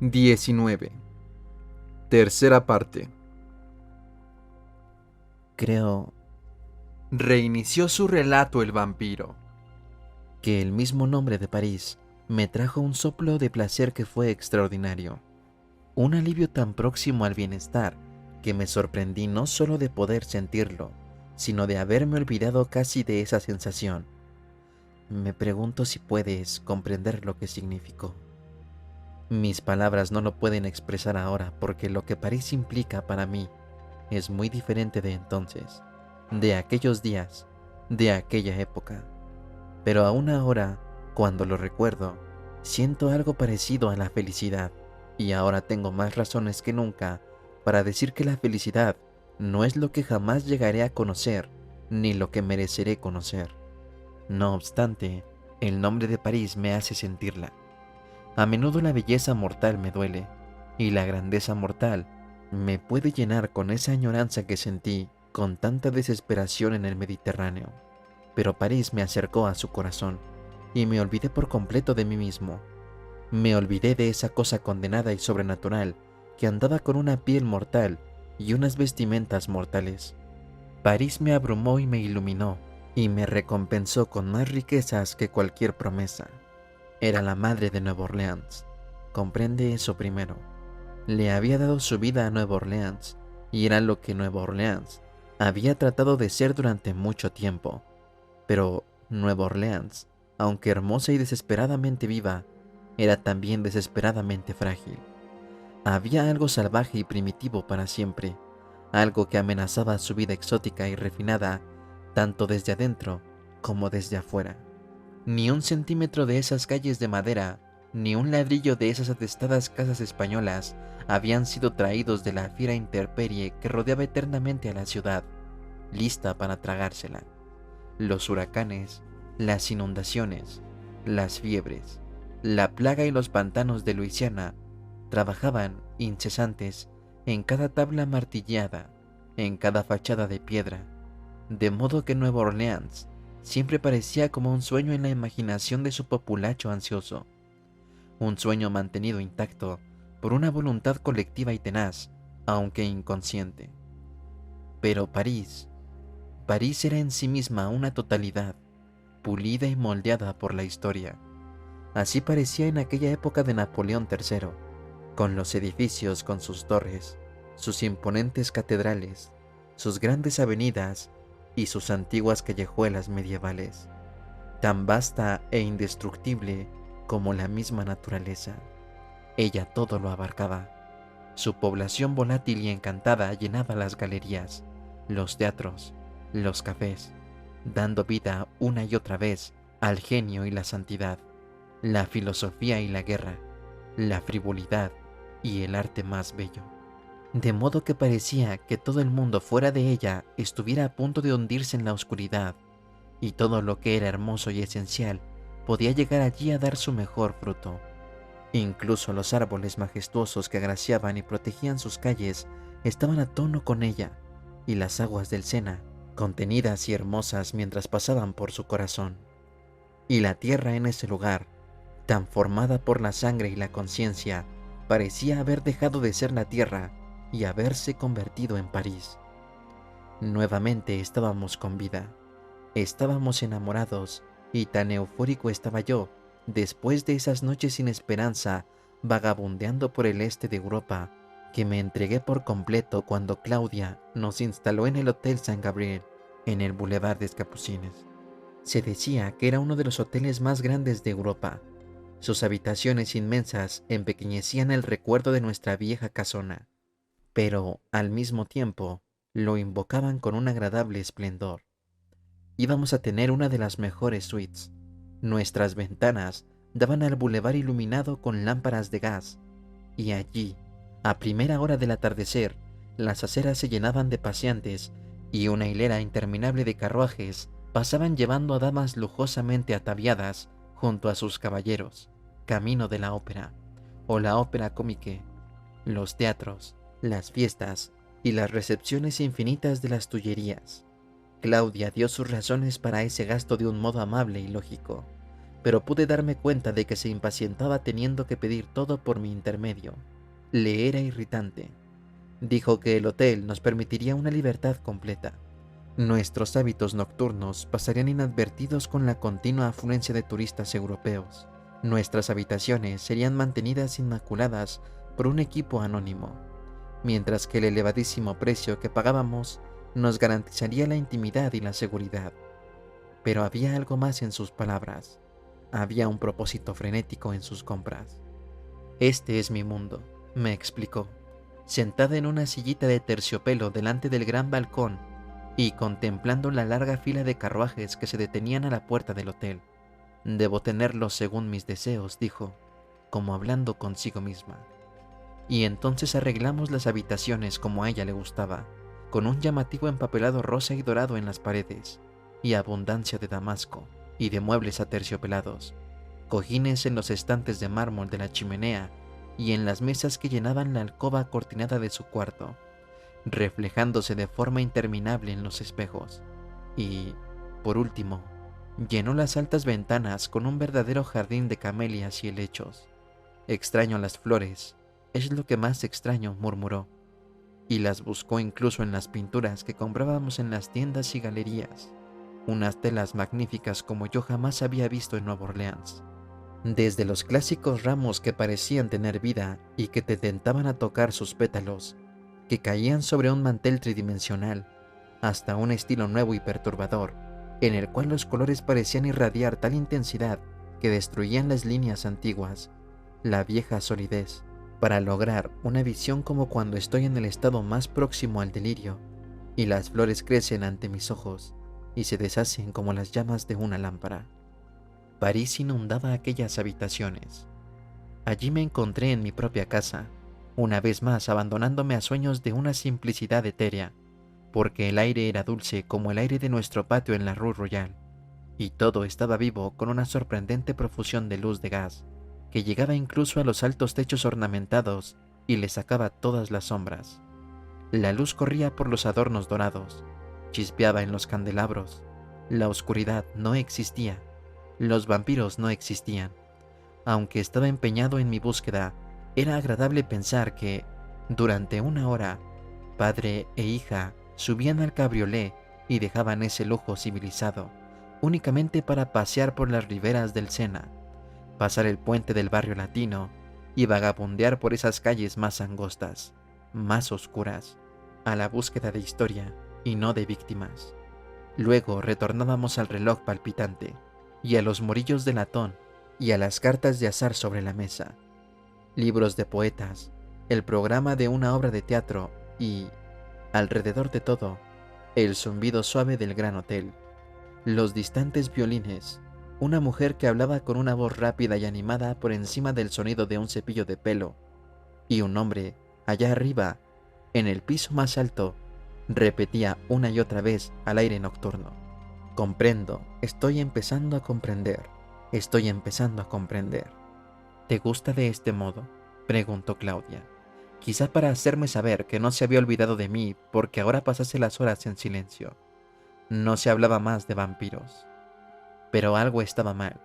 19. Tercera parte. Creo Reinició su relato el vampiro. que el mismo nombre de París me trajo un soplo de placer que fue extraordinario. Un alivio tan próximo al bienestar que me sorprendí no solo de poder sentirlo, sino de haberme olvidado casi de esa sensación. Me pregunto si puedes comprender lo que significó. Mis palabras no lo pueden expresar ahora porque lo que París implica para mí es muy diferente de entonces, de aquellos días, de aquella época. Pero aún ahora, cuando lo recuerdo, siento algo parecido a la felicidad, y ahora tengo más razones que nunca para decir que la felicidad no es lo que jamás llegaré a conocer, ni lo que mereceré conocer. No obstante, el nombre de París me hace sentirla. A menudo la belleza mortal me duele, y la grandeza mortal me puede llenar con esa añoranza que sentí con tanta desesperación en el Mediterráneo. Pero París me acercó a su corazón, y me olvidé por completo de mí mismo. Me olvidé de esa cosa condenada y sobrenatural que andaba con una piel mortal y unas vestimentas mortales. París me abrumó y me iluminó, y me recompensó con más riquezas que cualquier promesa. Era la madre de Nueva Orleans. Comprende eso primero. Le había dado su vida a Nueva Orleans, y era lo que Nueva Orleans había tratado de ser durante mucho tiempo. Pero Nueva Orleans, aunque hermosa y desesperadamente viva, era también desesperadamente frágil. Había algo salvaje y primitivo para siempre, algo que amenazaba su vida exótica y refinada, tanto desde adentro como desde afuera. Ni un centímetro de esas calles de madera, ni un ladrillo de esas atestadas casas españolas habían sido traídos de la fiera intemperie que rodeaba eternamente a la ciudad, lista para tragársela. Los huracanes, las inundaciones, las fiebres, la plaga y los pantanos de Luisiana trabajaban incesantes en cada tabla martillada, en cada fachada de piedra, de modo que Nueva Orleans siempre parecía como un sueño en la imaginación de su populacho ansioso, un sueño mantenido intacto por una voluntad colectiva y tenaz, aunque inconsciente. Pero París era en sí misma una totalidad, pulida y moldeada por la historia. Así parecía en aquella época de Napoleón III, con los edificios con sus torres, sus imponentes catedrales, sus grandes avenidas y sus antiguas callejuelas medievales, tan vasta e indestructible como la misma naturaleza. Ella todo lo abarcaba. Su población volátil y encantada llenaba las galerías, los teatros, los cafés, dando vida una y otra vez al genio y la santidad, la filosofía y la guerra, la frivolidad y el arte más bello. De modo que parecía que todo el mundo fuera de ella estuviera a punto de hundirse en la oscuridad, y todo lo que era hermoso y esencial podía llegar allí a dar su mejor fruto. Incluso los árboles majestuosos que agraciaban y protegían sus calles estaban a tono con ella, y las aguas del Sena, contenidas y hermosas mientras pasaban por su corazón. Y la tierra en ese lugar, tan formada por la sangre y la conciencia, parecía haber dejado de ser la tierra y haberse convertido en París. Nuevamente estábamos con vida, estábamos enamorados, y tan eufórico estaba yo, después de esas noches sin esperanza, vagabundeando por el este de Europa, que me entregué por completo cuando Claudia nos instaló en el Hotel San Gabriel, en el Boulevard des Capucines. Se decía que era uno de los hoteles más grandes de Europa. Sus habitaciones inmensas empequeñecían el recuerdo de nuestra vieja casona, pero al mismo tiempo lo invocaban con un agradable esplendor. Íbamos a tener una de las mejores suites. Nuestras ventanas daban al bulevar iluminado con lámparas de gas, y allí, a primera hora del atardecer, las aceras se llenaban de paseantes y una hilera interminable de carruajes pasaban llevando a damas lujosamente ataviadas junto a sus caballeros, camino de la ópera, o la ópera cómique, los teatros, las fiestas y las recepciones infinitas de las Tullerías. Claudia dio sus razones para ese gasto de un modo amable y lógico. pero pude darme cuenta de que se impacientaba teniendo que pedir todo por mi intermedio. Le era irritante. Dijo que el hotel nos permitiría una libertad completa. Nuestros hábitos nocturnos pasarían inadvertidos con la continua afluencia de turistas europeos. Nuestras habitaciones serían mantenidas inmaculadas por un equipo anónimo, mientras que el elevadísimo precio que pagábamos nos garantizaría la intimidad y la seguridad. Pero había algo más en sus palabras. Había un propósito frenético en sus compras. Este es mi mundo, me explicó, sentada en una sillita de terciopelo delante del gran balcón y contemplando la larga fila de carruajes que se detenían a la puerta del hotel. Debo tenerlos según mis deseos, dijo, como hablando consigo misma. Y entonces arreglamos las habitaciones como a ella le gustaba, con un llamativo empapelado rosa y dorado en las paredes, y abundancia de damasco, y de muebles aterciopelados, cojines en los estantes de mármol de la chimenea y en las mesas que llenaban la alcoba cortinada de su cuarto, reflejándose de forma interminable en los espejos. Y, por último, llenó las altas ventanas con un verdadero jardín de camelias y helechos. Extraño las flores, es lo que más extraño, murmuró, y las buscó incluso en las pinturas que comprábamos en las tiendas y galerías, unas telas magníficas como yo jamás había visto en Nueva Orleans. Desde los clásicos ramos que parecían tener vida y que te tentaban a tocar sus pétalos, que caían sobre un mantel tridimensional, hasta un estilo nuevo y perturbador, en el cual los colores parecían irradiar tal intensidad que destruían las líneas antiguas, la vieja solidez, para lograr una visión como cuando estoy en el estado más próximo al delirio, y las flores crecen ante mis ojos y se deshacen como las llamas de una lámpara. París inundaba aquellas habitaciones. Allí me encontré en mi propia casa, una vez más abandonándome a sueños de una simplicidad etérea, porque el aire era dulce como el aire de nuestro patio en la Rue Royale, y todo estaba vivo con una sorprendente profusión de luz de gas, que llegaba incluso a los altos techos ornamentados y le sacaba todas las sombras. La luz corría por los adornos dorados, chispeaba en los candelabros, la oscuridad no existía, los vampiros no existían. Aunque estaba empeñado en mi búsqueda, era agradable pensar que, durante una hora, padre e hija subían al cabriolé y dejaban ese lujo civilizado, únicamente para pasear por las riberas del Sena, pasar el puente del barrio latino y vagabundear por esas calles más angostas, más oscuras, a la búsqueda de historia y no de víctimas. Luego retornábamos al reloj palpitante y a los morillos de latón y a las cartas de azar sobre la mesa, libros de poetas, el programa de una obra de teatro y, alrededor de todo, el zumbido suave del gran hotel, los distantes violines, una mujer que hablaba con una voz rápida y animada por encima del sonido de un cepillo de pelo, y un hombre, allá arriba, en el piso más alto, repetía una y otra vez al aire nocturno: comprendo, estoy empezando a comprender, estoy empezando a comprender. ¿Te gusta de este modo?, preguntó Claudia, quizá para hacerme saber que no se había olvidado de mí porque ahora pasase las horas en silencio. No se hablaba más de vampiros. Pero algo estaba mal.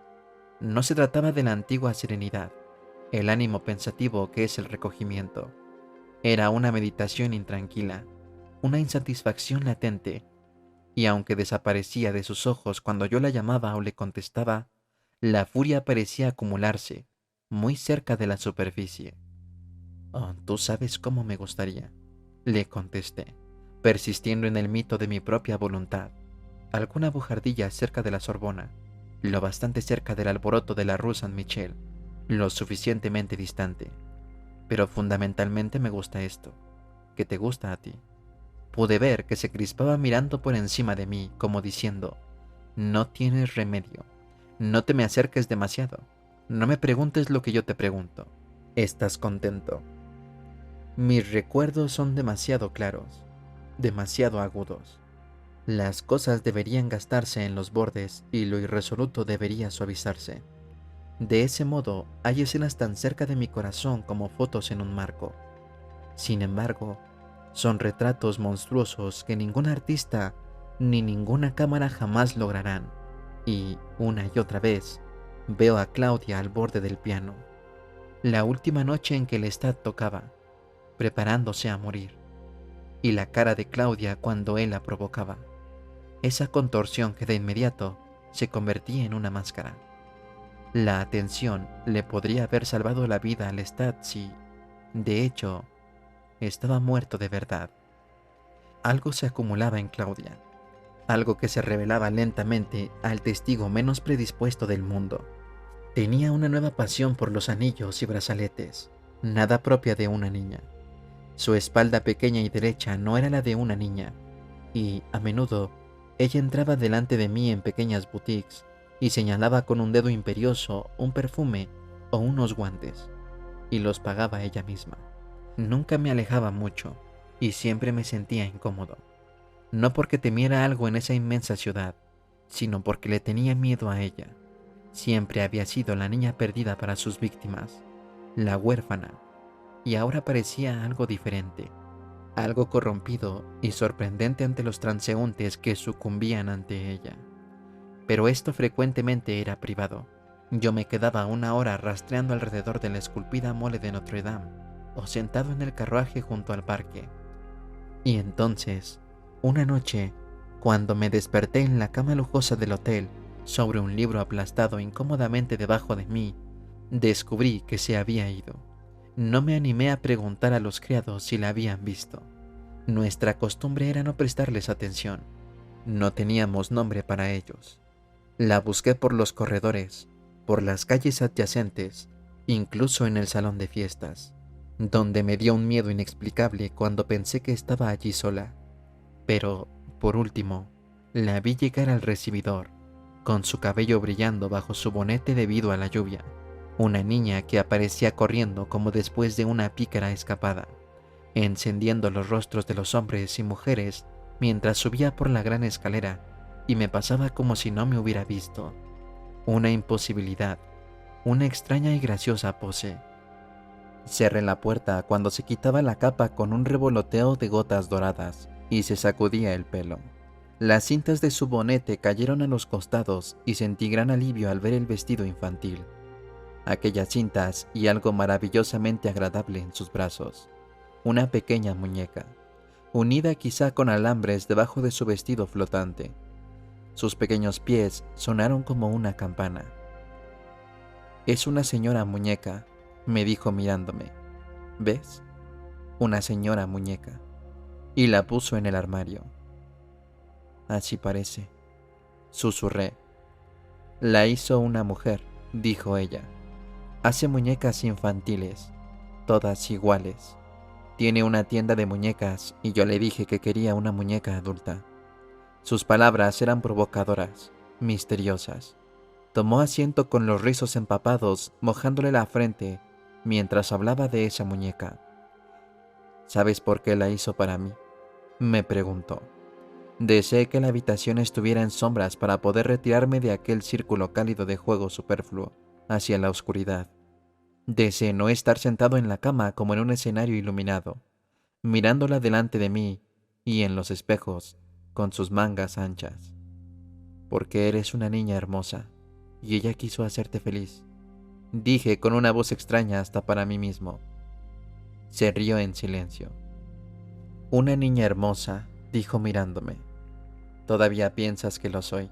No se trataba de la antigua serenidad, el ánimo pensativo que es el recogimiento. Era una meditación intranquila, una insatisfacción latente, y aunque desaparecía de sus ojos cuando yo la llamaba o le contestaba, la furia parecía acumularse muy cerca de la superficie. «Oh, tú sabes cómo me gustaría», le contesté, persistiendo en el mito de mi propia voluntad. Alguna bujardilla cerca de la Sorbona, lo bastante cerca del alboroto de la Rue Saint-Michel, lo suficientemente distante. Pero fundamentalmente me gusta esto, que te gusta a ti. Pude ver que se crispaba mirando por encima de mí, como diciendo: no tienes remedio, no te me acerques demasiado, no me preguntes lo que yo te pregunto. ¿Estás contento? Mis recuerdos son demasiado claros, demasiado agudos. Las cosas deberían gastarse en los bordes y lo irresoluto debería suavizarse. De ese modo, hay escenas tan cerca de mi corazón como fotos en un marco. Sin embargo, son retratos monstruosos que ningún artista ni ninguna cámara jamás lograrán. Y, una y otra vez, Veo a Claudia al borde del piano, la última noche en que Lestat tocaba, preparándose a morir, y la cara de Claudia cuando él la provocaba. Esa contorsión que de inmediato se convertía en una máscara. La atención le podría haber salvado la vida a Lestat si, de hecho, estaba muerto de verdad. Algo se acumulaba en Claudia, algo que se revelaba lentamente al testigo menos predispuesto del mundo. Tenía una nueva pasión por los anillos y brazaletes, nada propia de una niña. Su espalda pequeña y derecha no era la de una niña, y, a menudo, ella entraba delante de mí en pequeñas boutiques y señalaba con un dedo imperioso un perfume o unos guantes, y los pagaba ella misma. Nunca me alejaba mucho, y siempre me sentía incómodo. No porque temiera algo en esa inmensa ciudad, sino porque le tenía miedo a ella. Siempre había sido la niña perdida para sus víctimas, la huérfana, y ahora parecía algo diferente, algo corrompido y sorprendente ante los transeúntes que sucumbían ante ella. Pero esto frecuentemente era privado. Yo me quedaba una hora rastreando alrededor de la esculpida mole de Notre Dame, o sentado en el carruaje junto al parque. Y entonces, una noche, cuando me desperté en la cama lujosa del hotel, sobre un libro aplastado incómodamente debajo de mí, descubrí que se había ido. No me animé a preguntar a los criados si la habían visto. Nuestra costumbre era no prestarles atención. No teníamos nombre para ellos. La busqué por los corredores, por las calles adyacentes, incluso en el salón de fiestas, donde me dio un miedo inexplicable cuando pensé que estaba allí sola. Pero, por último, la vi llegar al recibidor, con su cabello brillando bajo su bonete debido a la lluvia, una niña que aparecía corriendo como después de una pícara escapada, encendiendo los rostros de los hombres y mujeres mientras subía por la gran escalera, y me pasaba como si no me hubiera visto. Una imposibilidad, una extraña y graciosa pose. Cerré la puerta cuando se quitaba la capa con un revoloteo de gotas doradas y se sacudía el pelo. Las cintas de su bonete cayeron a los costados y sentí gran alivio al ver el vestido infantil. Aquellas cintas y algo maravillosamente agradable en sus brazos. Una pequeña muñeca, unida quizá con alambres debajo de su vestido flotante. Sus pequeños pies sonaron como una campana. «Es una señora muñeca», me dijo mirándome. «¿Ves? Una señora muñeca». Y la puso en el armario. «Así parece», susurré. «La hizo una mujer», dijo ella. «Hace muñecas infantiles, todas iguales. Tiene una tienda de muñecas y yo le dije que quería una muñeca adulta». Sus palabras eran provocadoras, misteriosas. Tomó asiento con los rizos empapados, mojándole la frente, mientras hablaba de esa muñeca. «¿Sabes por qué la hizo para mí?», me preguntó. «Deseé que la habitación estuviera en sombras para poder retirarme de aquel círculo cálido de juego superfluo hacia la oscuridad. Deseé no estar sentado en la cama como en un escenario iluminado, mirándola delante de mí y en los espejos con sus mangas anchas. Porque eres una niña hermosa y ella quiso hacerte feliz», dije con una voz extraña hasta para mí mismo. Se rió en silencio. «Una niña hermosa», dijo mirándome. «¿Todavía piensas que lo soy?»,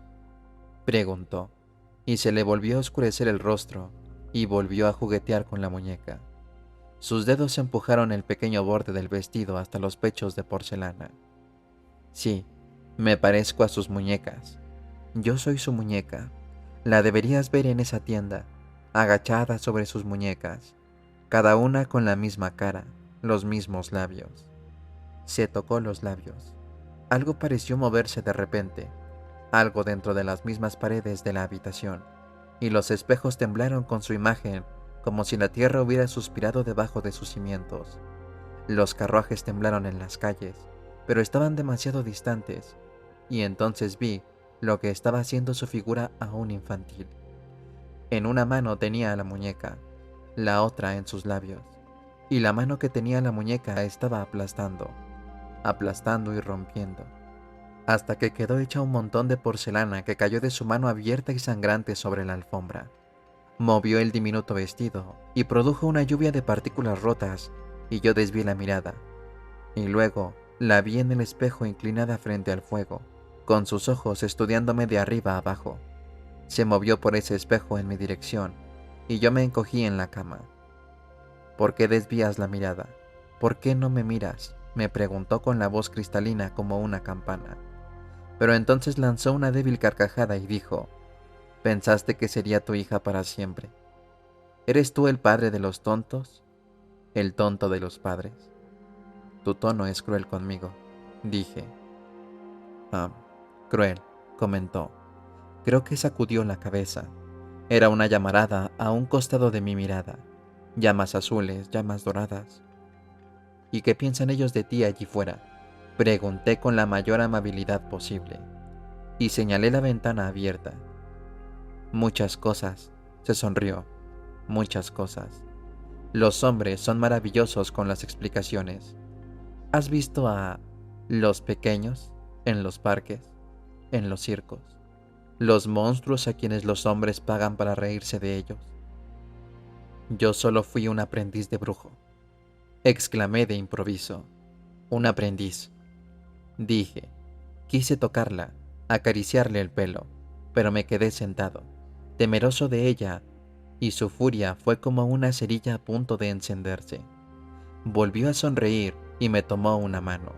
preguntó, y se le volvió a oscurecer el rostro y volvió a juguetear con la muñeca. Sus dedos empujaron el pequeño borde del vestido hasta los pechos de porcelana. «Sí, me parezco a sus muñecas. Yo soy su muñeca. La deberías ver en esa tienda, agachada sobre sus muñecas, cada una con la misma cara, los mismos labios». Se tocó los labios. Algo pareció moverse de repente, algo dentro de las mismas paredes de la habitación, y los espejos temblaron con su imagen como si la tierra hubiera suspirado debajo de sus cimientos. Los carruajes temblaron en las calles, pero estaban demasiado distantes, y entonces vi lo que estaba haciendo su figura aún infantil. En una mano tenía a la muñeca, la otra en sus labios, y la mano que tenía la muñeca estaba aplastando y rompiendo, hasta que quedó hecha un montón de porcelana que cayó de su mano abierta y sangrante sobre la alfombra. Movió el diminuto vestido y produjo una lluvia de partículas rotas, y yo desvié la mirada. Y luego la vi en el espejo inclinada frente al fuego, con sus ojos estudiándome de arriba a abajo. Se movió por ese espejo en mi dirección, y yo me encogí en la cama. ¿Por qué desvías la mirada? ¿Por qué no me miras?, me preguntó con la voz cristalina como una campana. Pero entonces lanzó una débil carcajada y dijo: ¿pensaste que sería tu hija para siempre? ¿Eres tú el padre de los tontos? ¿El tonto de los padres? Tu tono es cruel conmigo, dije. Ah, cruel, comentó. Creo que sacudió la cabeza. Era una llamarada a un costado de mi mirada. Llamas azules, llamas doradas. ¿Y qué piensan ellos de ti allí fuera?, pregunté con la mayor amabilidad posible, y señalé la ventana abierta. Muchas cosas, se sonrió, muchas cosas. Los hombres son maravillosos con las explicaciones. ¿Has visto a los pequeños en los parques, en los circos? Los monstruos a quienes los hombres pagan para reírse de ellos. Yo solo fui un aprendiz de brujo, exclamé de improviso. Un aprendiz, dije. Quise tocarla, acariciarle el pelo, pero me quedé sentado, temeroso de ella, y su furia fue como una cerilla a punto de encenderse. Volvió a sonreír y me tomó una mano.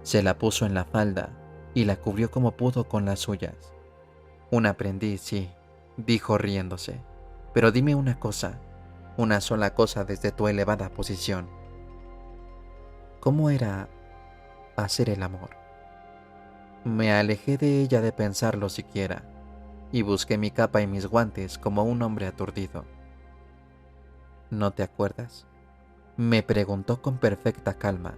Se la puso en la falda y la cubrió como pudo con las suyas. Un aprendiz, sí, dijo riéndose. Pero dime una cosa, una sola cosa desde tu elevada posición. ¿Cómo era hacer el amor? Me alejé de ella de pensarlo siquiera, y busqué mi capa y mis guantes como un hombre aturdido. ¿No te acuerdas?, me preguntó con perfecta calma,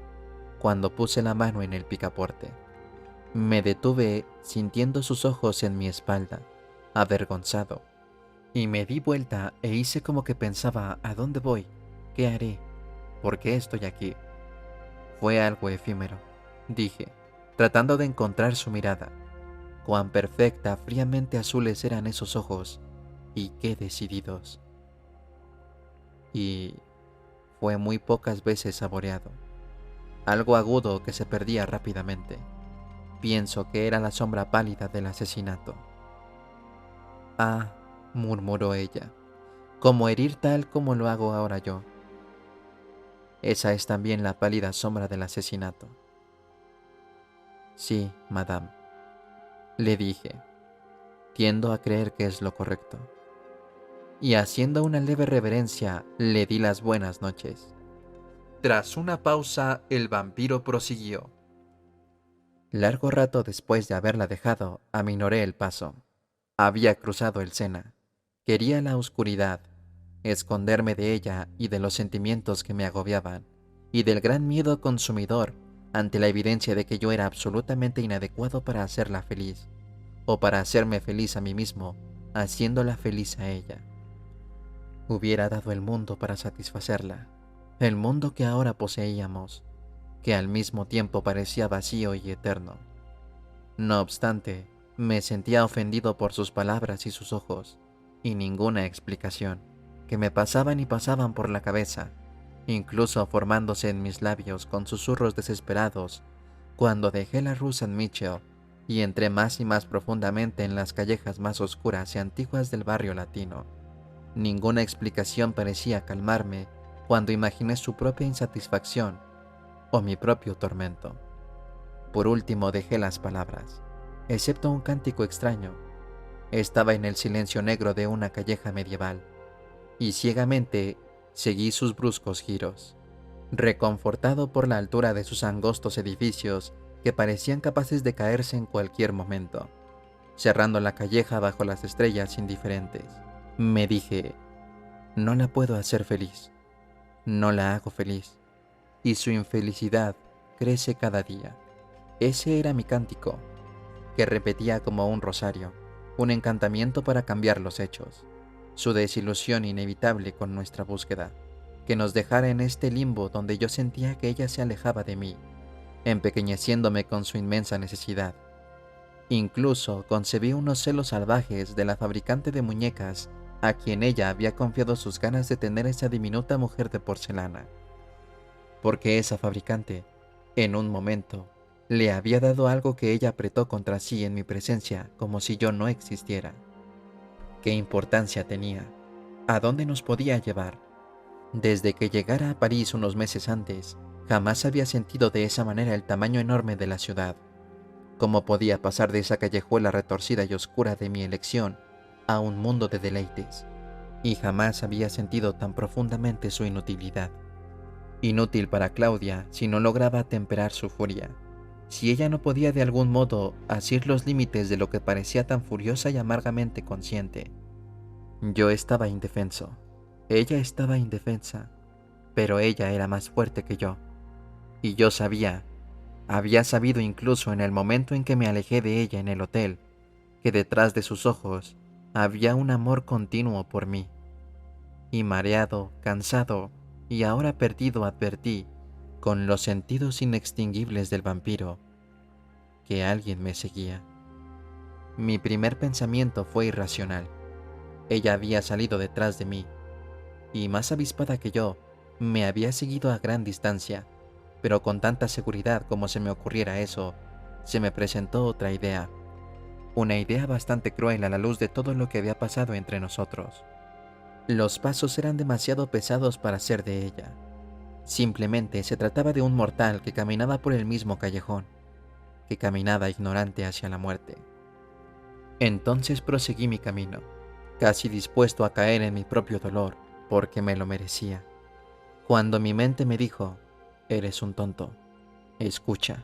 cuando puse la mano en el picaporte. Me detuve sintiendo sus ojos en mi espalda, avergonzado, y me di vuelta e hice como que pensaba: ¿a dónde voy? ¿Qué haré? ¿Por qué estoy aquí? Fue algo efímero, dije, tratando de encontrar su mirada. Cuán perfecta, fríamente azules eran esos ojos, y qué decididos. Y fue muy pocas veces saboreado, algo agudo que se perdía rápidamente. Pienso que era la sombra pálida del asesinato. Ah, murmuró ella, como herir tal como lo hago ahora yo. Esa es también la pálida sombra del asesinato. Sí, madame, le dije. Tiendo a creer que es lo correcto. Y haciendo una leve reverencia, le di las buenas noches. Tras una pausa, el vampiro prosiguió. Largo rato después de haberla dejado, aminoré el paso. Había cruzado el Sena. Quería la oscuridad, esconderme de ella y de los sentimientos que me agobiaban, y del gran miedo consumidor ante la evidencia de que yo era absolutamente inadecuado para hacerla feliz, o para hacerme feliz a mí mismo, haciéndola feliz a ella. Hubiera dado el mundo para satisfacerla, el mundo que ahora poseíamos, que al mismo tiempo parecía vacío y eterno. No obstante, me sentía ofendido por sus palabras y sus ojos, y ninguna explicación, que me pasaban y pasaban por la cabeza, incluso formándose en mis labios con susurros desesperados, cuando dejé la Rue Saint-Michel y entré más y más profundamente en las callejas más oscuras y antiguas del barrio latino. Ninguna explicación parecía calmarme cuando imaginé su propia insatisfacción o mi propio tormento. Por último dejé las palabras, excepto un cántico extraño. Estaba en el silencio negro de una calleja medieval, y ciegamente seguí sus bruscos giros, reconfortado por la altura de sus angostos edificios que parecían capaces de caerse en cualquier momento, cerrando la calleja bajo las estrellas indiferentes. Me dije: no la puedo hacer feliz, no la hago feliz, y su infelicidad crece cada día. Ese era mi cántico, que repetía como un rosario, un encantamiento para cambiar los hechos, su desilusión inevitable con nuestra búsqueda, que nos dejara en este limbo donde yo sentía que ella se alejaba de mí, empequeñeciéndome con su inmensa necesidad. Incluso concebí unos celos salvajes de la fabricante de muñecas a quien ella había confiado sus ganas de tener esa diminuta mujer de porcelana, porque esa fabricante, en un momento, le había dado algo que ella apretó contra sí en mi presencia como si yo no existiera. ¿Qué importancia tenía? ¿A dónde nos podía llevar? Desde que llegara a París unos meses antes, jamás había sentido de esa manera el tamaño enorme de la ciudad. ¿Cómo podía pasar de esa callejuela retorcida y oscura de mi elección a un mundo de deleites? Y jamás había sentido tan profundamente su inutilidad. Inútil para Claudia si no lograba temperar su furia, si ella no podía de algún modo asir los límites de lo que parecía tan furiosa y amargamente consciente. Yo estaba indefenso, ella estaba indefensa, pero ella era más fuerte que yo. Y yo sabía, había sabido incluso en el momento en que me alejé de ella en el hotel, que detrás de sus ojos había un amor continuo por mí. Y mareado, cansado y ahora perdido advertí, con los sentidos inextinguibles del vampiro, que alguien me seguía. Mi primer pensamiento fue irracional. Ella había salido detrás de mí, y más avispada que yo, me había seguido a gran distancia, pero con tanta seguridad como se me ocurriera eso, se me presentó otra idea. Una idea bastante cruel a la luz de todo lo que había pasado entre nosotros. Los pasos eran demasiado pesados para ser de ella. Simplemente se trataba de un mortal que caminaba por el mismo callejón, que caminaba ignorante hacia la muerte. Entonces proseguí mi camino, casi dispuesto a caer en mi propio dolor, porque me lo merecía. Cuando mi mente me dijo, eres un tonto, escucha.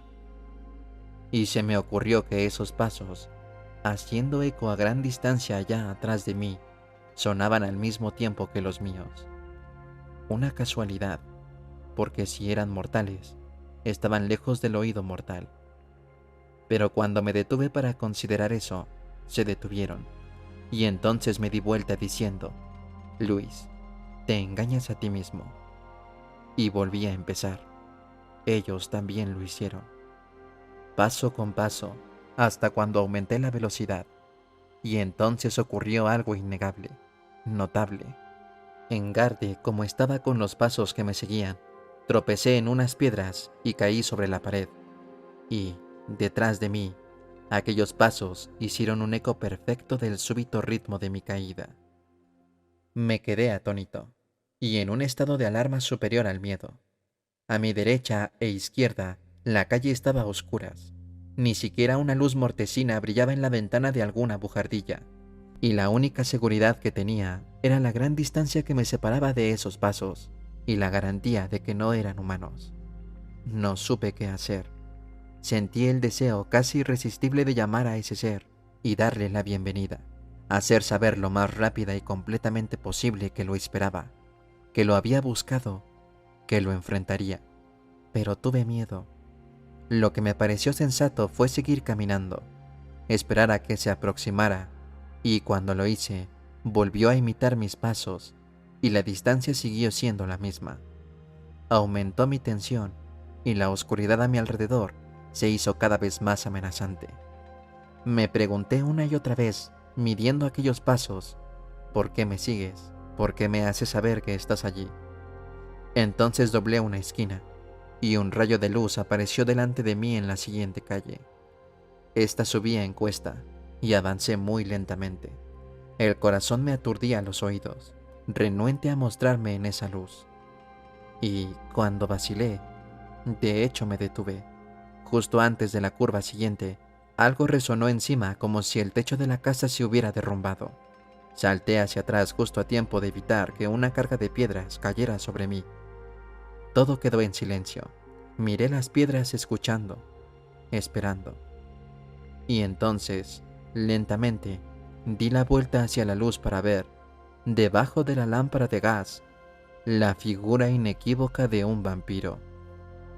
Y se me ocurrió que esos pasos, haciendo eco a gran distancia allá atrás de mí, sonaban al mismo tiempo que los míos. Una casualidad, porque si eran mortales, estaban lejos del oído mortal. Pero cuando me detuve para considerar eso, se detuvieron, y entonces me di vuelta diciendo, Luis, te engañas a ti mismo. Y volví a empezar. Ellos también lo hicieron. Paso con paso, hasta cuando aumenté la velocidad, y entonces ocurrió algo innegable, notable. En garde, como estaba con los pasos que me seguían, tropecé en unas piedras y caí sobre la pared, y, detrás de mí, aquellos pasos hicieron un eco perfecto del súbito ritmo de mi caída. Me quedé atónito, y en un estado de alarma superior al miedo. A mi derecha e izquierda, la calle estaba a oscuras. Ni siquiera una luz mortecina brillaba en la ventana de alguna bujardilla, y la única seguridad que tenía era la gran distancia que me separaba de esos pasos, y la garantía de que no eran humanos. No supe qué hacer. Sentí el deseo casi irresistible de llamar a ese ser y darle la bienvenida, hacer saber lo más rápida y completamente posible que lo esperaba, que lo había buscado, que lo enfrentaría. Pero tuve miedo. Lo que me pareció sensato fue seguir caminando, esperar a que se aproximara, y cuando lo hice, volvió a imitar mis pasos, y la distancia siguió siendo la misma. Aumentó mi tensión, y la oscuridad a mi alrededor se hizo cada vez más amenazante. Me pregunté una y otra vez, midiendo aquellos pasos, ¿por qué me sigues? ¿Por qué me haces saber que estás allí? Entonces doblé una esquina, y un rayo de luz apareció delante de mí en la siguiente calle. Esta subía en cuesta, y avancé muy lentamente. El corazón me aturdía los oídos, renuente a mostrarme en esa luz. Y cuando vacilé, de hecho me detuve. Justo antes de la curva siguiente, algo resonó encima como si el techo de la casa se hubiera derrumbado. Salté hacia atrás justo a tiempo de evitar que una carga de piedras cayera sobre mí. Todo quedó en silencio. Miré las piedras escuchando, esperando. Y entonces, lentamente, di la vuelta hacia la luz para ver, debajo de la lámpara de gas, la figura inequívoca de un vampiro.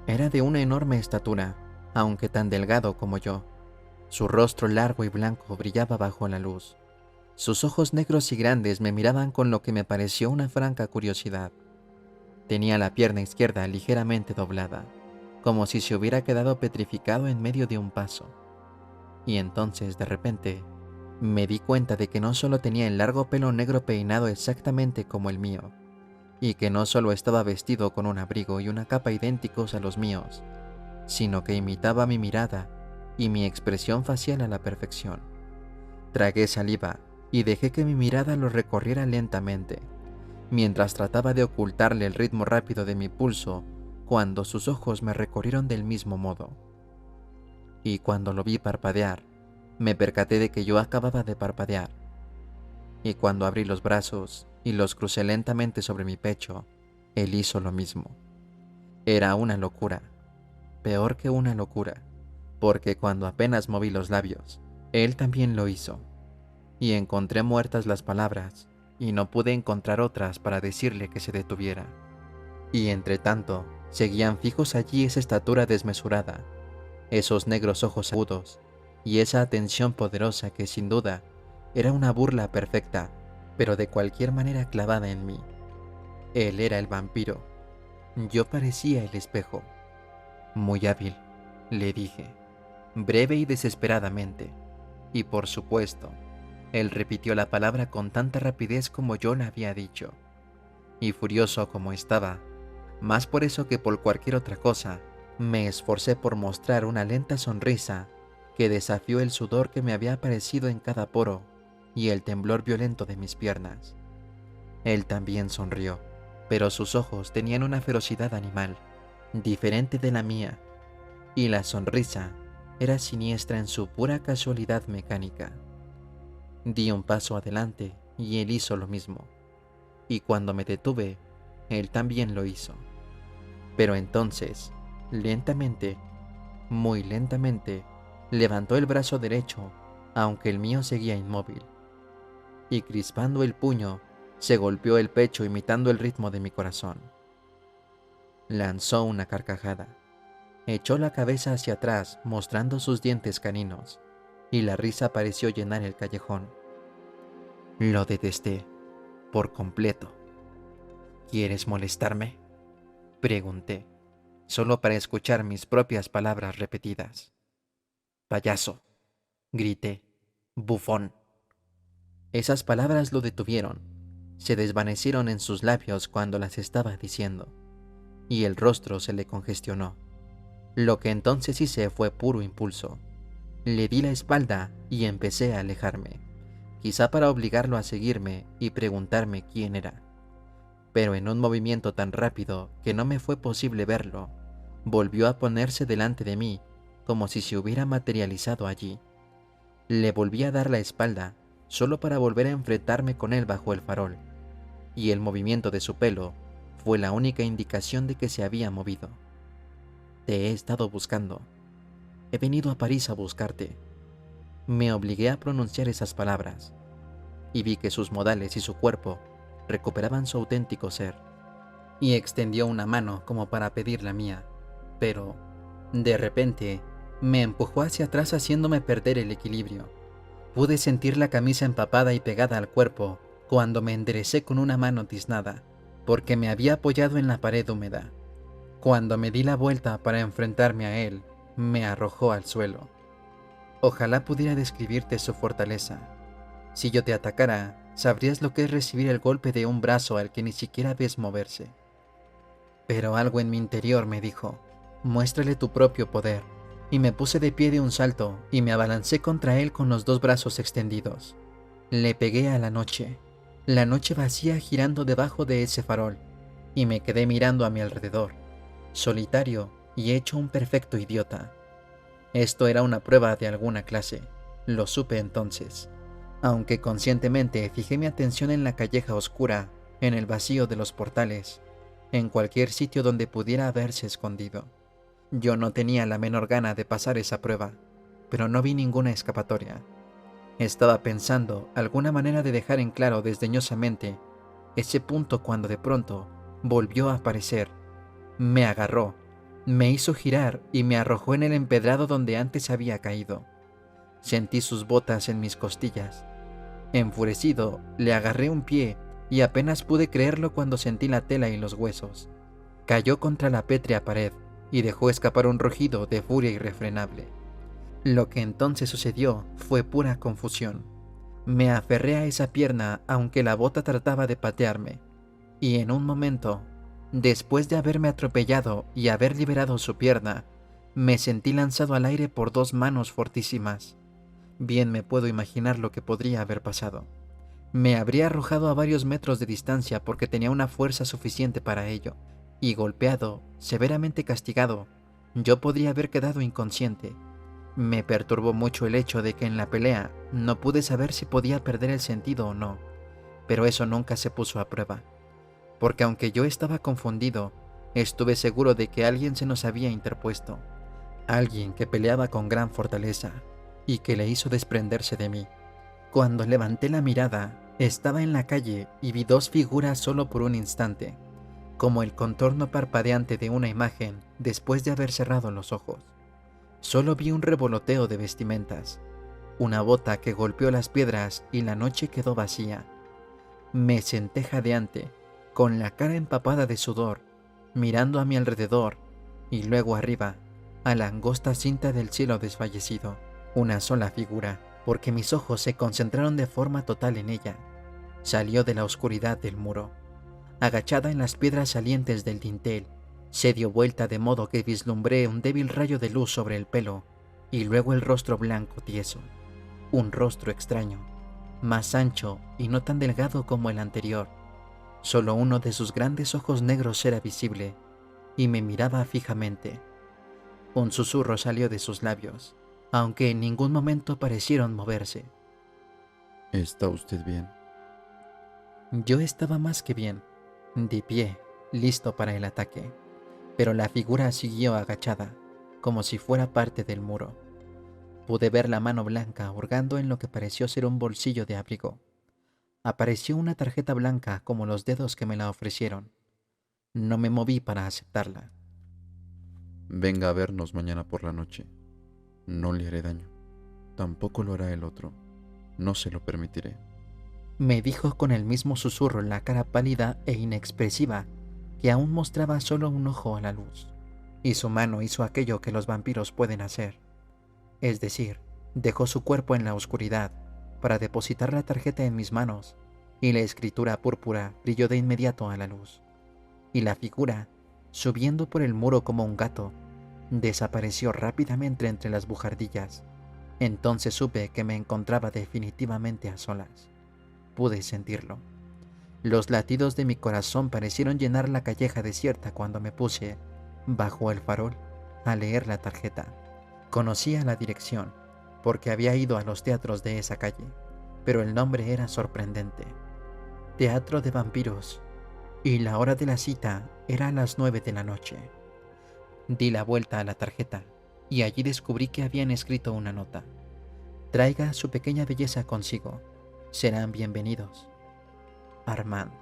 Era de una enorme estatura, aunque tan delgado como yo. Su rostro largo y blanco brillaba bajo la luz. Sus ojos negros y grandes me miraban con lo que me pareció una franca curiosidad. Tenía la pierna izquierda ligeramente doblada, como si se hubiera quedado petrificado en medio de un paso. Y entonces, de repente, Me di cuenta de que no solo tenía el largo pelo negro peinado exactamente como el mío, y que no solo estaba vestido con un abrigo y una capa idénticos a los míos, sino que imitaba mi mirada y mi expresión facial a la perfección. Tragué saliva y dejé que mi mirada lo recorriera lentamente, mientras trataba de ocultarle el ritmo rápido de mi pulso cuando sus ojos me recorrieron del mismo modo. Y cuando lo vi parpadear, me percaté de que yo acababa de parpadear. Y cuando abrí los brazos y los crucé lentamente sobre mi pecho, él hizo lo mismo. Era una locura, peor que una locura, porque cuando apenas moví los labios, él también lo hizo. Y encontré muertas las palabras, y no pude encontrar otras para decirle que se detuviera. Y entre tanto, seguían fijos allí esa estatura desmesurada, esos negros ojos agudos, y esa atención poderosa que sin duda era una burla perfecta, pero de cualquier manera clavada en mí. Él era el vampiro. Yo parecía el espejo. Muy hábil, le dije, breve y desesperadamente. Y por supuesto, él repitió la palabra con tanta rapidez como yo la había dicho. Y furioso como estaba, más por eso que por cualquier otra cosa, me esforcé por mostrar una lenta sonrisa que desafió el sudor que me había aparecido en cada poro y el temblor violento de mis piernas. Él también sonrió, pero sus ojos tenían una ferocidad animal, diferente de la mía, y la sonrisa era siniestra en su pura casualidad mecánica. Di un paso adelante y él hizo lo mismo, y cuando me detuve, él también lo hizo. Pero entonces, lentamente, muy lentamente, levantó el brazo derecho, aunque el mío seguía inmóvil, y crispando el puño, se golpeó el pecho imitando el ritmo de mi corazón. Lanzó una carcajada, echó la cabeza hacia atrás mostrando sus dientes caninos, y la risa pareció llenar el callejón. Lo detesté, por completo. ¿Quieres molestarme?, pregunté, solo para escuchar mis propias palabras repetidas. Payaso, grité, bufón. Esas palabras lo detuvieron, se desvanecieron en sus labios cuando las estaba diciendo, y el rostro se le congestionó. Lo que entonces hice fue puro impulso. Le di la espalda y empecé a alejarme, quizá para obligarlo a seguirme y preguntarme quién era. Pero en un movimiento tan rápido que no me fue posible verlo, volvió a ponerse delante de mí como si se hubiera materializado allí. Le volví a dar la espalda solo para volver a enfrentarme con él bajo el farol, y el movimiento de su pelo fue la única indicación de que se había movido. Te he estado buscando. He venido a París a buscarte. Me obligué a pronunciar esas palabras, y vi que sus modales y su cuerpo recuperaban su auténtico ser, y extendió una mano como para pedir la mía, pero, de repente, me empujó hacia atrás haciéndome perder el equilibrio. Pude sentir la camisa empapada y pegada al cuerpo cuando me enderecé con una mano tiznada, porque me había apoyado en la pared húmeda. Cuando me di la vuelta para enfrentarme a él, me arrojó al suelo. Ojalá pudiera describirte su fortaleza. Si yo te atacara, sabrías lo que es recibir el golpe de un brazo al que ni siquiera ves moverse. Pero algo en mi interior me dijo, muéstrale tu propio poder, y me puse de pie de un salto y me abalancé contra él con los dos brazos extendidos. Le pegué a la noche vacía girando debajo de ese farol, y me quedé mirando a mi alrededor, solitario y hecho un perfecto idiota. Esto era una prueba de alguna clase, lo supe entonces, aunque conscientemente fijé mi atención en la calleja oscura, en el vacío de los portales, en cualquier sitio donde pudiera haberse escondido. Yo no tenía la menor gana de pasar esa prueba, pero no vi ninguna escapatoria. Estaba pensando alguna manera de dejar en claro desdeñosamente ese punto cuando de pronto volvió a aparecer. Me agarró, me hizo girar y me arrojó en el empedrado donde antes había caído. Sentí sus botas en mis costillas. Enfurecido, le agarré un pie y apenas pude creerlo cuando sentí la tela y los huesos. Cayó contra la pétrea pared y dejó escapar un rugido de furia irrefrenable. Lo que entonces sucedió fue pura confusión. Me aferré a esa pierna aunque la bota trataba de patearme, y en un momento, después de haberme atropellado y haber liberado su pierna, me sentí lanzado al aire por dos manos fortísimas. Bien me puedo imaginar lo que podría haber pasado. Me habría arrojado a varios metros de distancia porque tenía una fuerza suficiente para ello, y golpeado, severamente castigado, yo podría haber quedado inconsciente. Me perturbó mucho el hecho de que en la pelea no pude saber si podía perder el sentido o no, pero eso nunca se puso a prueba, porque aunque yo estaba confundido, estuve seguro de que alguien se nos había interpuesto, alguien que peleaba con gran fortaleza y que le hizo desprenderse de mí. Cuando levanté la mirada, estaba en la calle y vi dos figuras solo por un instante, como el contorno parpadeante de una imagen después de haber cerrado los ojos. Solo vi un revoloteo de vestimentas, una bota que golpeó las piedras y la noche quedó vacía. Me senté jadeante, con la cara empapada de sudor, mirando a mi alrededor y luego arriba, a la angosta cinta del cielo desfallecido. Una sola figura, porque mis ojos se concentraron de forma total en ella. Salió de la oscuridad del muro. Agachada en las piedras salientes del dintel, se dio vuelta de modo que vislumbré un débil rayo de luz sobre el pelo y luego el rostro blanco tieso. Un rostro extraño, más ancho y no tan delgado como el anterior. Solo uno de sus grandes ojos negros era visible y me miraba fijamente. Un susurro salió de sus labios, aunque en ningún momento parecieron moverse. ¿Está usted bien? Yo estaba más que bien, de pie, listo para el ataque, pero la figura siguió agachada, como si fuera parte del muro. Pude ver la mano blanca hurgando en lo que pareció ser un bolsillo de abrigo. Apareció una tarjeta blanca como los dedos que me la ofrecieron. No me moví para aceptarla. Venga a vernos mañana por la noche. No le haré daño. Tampoco lo hará el otro. No se lo permitiré. Me dijo con el mismo susurro en la cara pálida e inexpresiva que aún mostraba solo un ojo a la luz. Y su mano hizo aquello que los vampiros pueden hacer. Es decir, dejó su cuerpo en la oscuridad para depositar la tarjeta en mis manos, y la escritura púrpura brilló de inmediato a la luz. Y la figura, subiendo por el muro como un gato, desapareció rápidamente entre las bujardillas. Entonces supe que me encontraba definitivamente a solas. Pude sentirlo. Los latidos de mi corazón parecieron llenar la calleja desierta cuando me puse, bajo el farol, a leer la tarjeta. Conocía la dirección, porque había ido a los teatros de esa calle, pero el nombre era sorprendente. Teatro de Vampiros, y la hora de la cita era a las 9 de la noche. Di la vuelta a la tarjeta, y allí descubrí que habían escrito una nota. Traiga su pequeña belleza consigo. Serán bienvenidos. Armand.